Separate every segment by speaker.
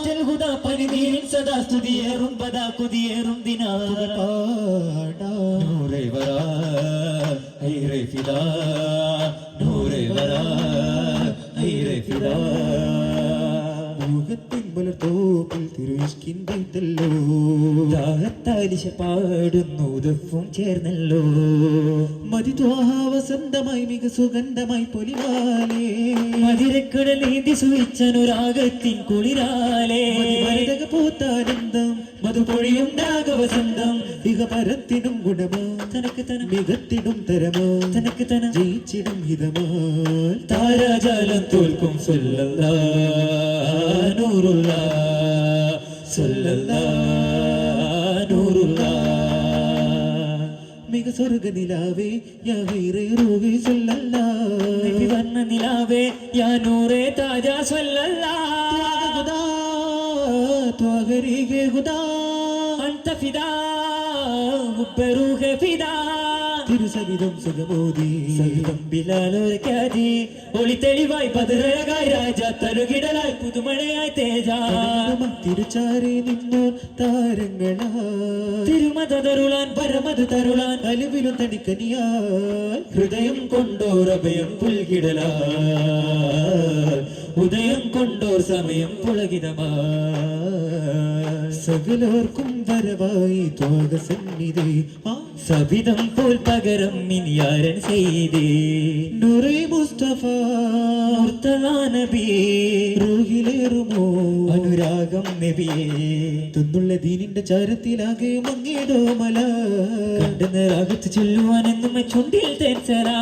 Speaker 1: ആറ്റൽ ഹുദാ പനിനീരിൻ സദാ സ്തുതിയേറും പദാ കുതിയേറും ദിനാ നൂറേ വരാ ഹൈറേ ഫിദാ നൂറേ വരാ ഹൈറേ ഫിദാ
Speaker 2: തോപ്പിൽ തിരുവിഷ്കിന്തല്ലോ
Speaker 1: ദാഹത്താലിശ പാടുന്നു ദഫും ചേർന്നല്ലോ
Speaker 2: മതിദ്വാഹ വസന്തമായി മിക സുഗന്ധമായി പൊലിവാലേ
Speaker 1: മതിരക്കട നീന്തി സുയിച്ചനുരാഗത്തിൻ കുളിരാലേ
Speaker 2: മരതക പോത്താനന്ദം മധുപൊഴിയും രാഗവസന്തം ഇഹ പരത്തിനും ഗുണമാ
Speaker 1: തനക്ക് തന
Speaker 2: മികത്തിടും തരമാ
Speaker 1: തനക്ക് തന
Speaker 2: ജയിച്ചിടും ഹിതമാ
Speaker 1: താരാജാലം തോൽക്കും സല്ലല്ലാ നൂറുല്ലാ സല്ലല്ലാ നൂറുല്ലാ
Speaker 2: മിക സ്വർഗ നിലാവേ യാ ഗൈറേ റൂഹി സല്ലല്ലാ
Speaker 1: നബി വന്ന നിലാവേ യാ നൂറേ താജാ സല്ലല്ലാ
Speaker 2: ഖുദാ ത്വഗരികെ ഖുദാ
Speaker 1: അൻത ഫിദാ മുബ്ബറൂഹ ഫിദാ
Speaker 2: തിരുസവിധം സുഖമോദി
Speaker 1: സഹിതം ബിലാലൊരുക്കാതി ഒളി തെളിവായി പതിരഴകായി രാജ തരുകിടലായി പുതുമഴയായി തേജ
Speaker 2: തിരുച്ചാരി നിന്നോർ താരങ്ങളാ
Speaker 1: തിരുമതരുളാൻ പരമത് തരുളാൻ
Speaker 2: അലിവിലും തണിക്കനിയാൽ
Speaker 1: ഹൃദയം കൊണ്ടോർ അഭയം പുൽകിടലാ ഉദയം കൊണ്ടോർ സമയം പുളകിതമാ
Speaker 2: സകലോർക്കും വരവായി ത്വാഗ സന്നിധി
Speaker 1: സവിധം പോൽ പകരം ഇനിയാരൻ ചെയ്തേ
Speaker 2: നൂറേ മുസ്തഫ
Speaker 1: മുർത്തദാ നബി
Speaker 2: റൂഹിലേറുമോ
Speaker 1: അനുരാഗം നബിയേ
Speaker 2: തുന്നുള്ള ദീനിന്റെ ചാരത്തിലാകെ മങ്ങിയതോ മല
Speaker 1: കണ്ടെന്ന രാഗത്ത് ചൊല്ലുവാനെന്നും ചുണ്ടിൽ തേൻസലാ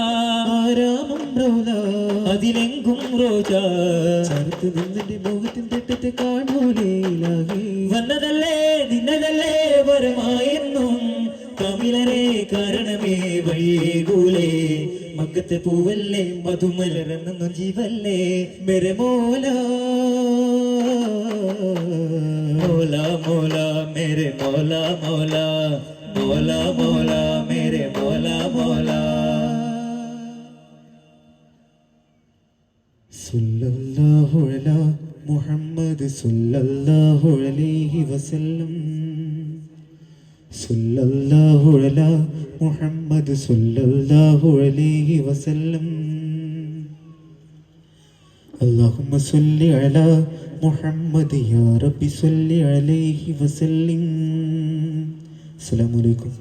Speaker 2: ആരാമം റൗല
Speaker 1: അതിലെങ്കും റോജ
Speaker 2: ചാരത്ത് നിന്നിന്റെ മോഹത്തിൻ തെറ്റത്തെ കാണൂലേലാകെ
Speaker 1: വന്നതല്ലേ നിന്നതല്ലേ വരമായെന്നും കമിലരെ കാരണമേ വഴിയേകൂലേ മക്കത്തെ പൂവല്ലേ മധുമലരെന്നും ജീവല്ലേ മെരെ മോല മോല മോല മേരെ മോല മോല മോല മോല മേരെ മോല മോല
Speaker 2: സല്ലല്ലാഹു അലാ മുഹമ്മദ് സല്ലല്ലാഹു അലൈഹി വസല്ലം സല്ലല്ലാഹു അലാ മുഹമ്മദ് സല്ലല്ലാഹു അലൈഹി വസല്ലം അല്ലാഹുമ്മ സല്ലി അലാ മുഹമ്മദ് യാ റബ്ബി സല്ലി അലൈഹി വസല്ലം അസ്സലാമു അലൈക്കും.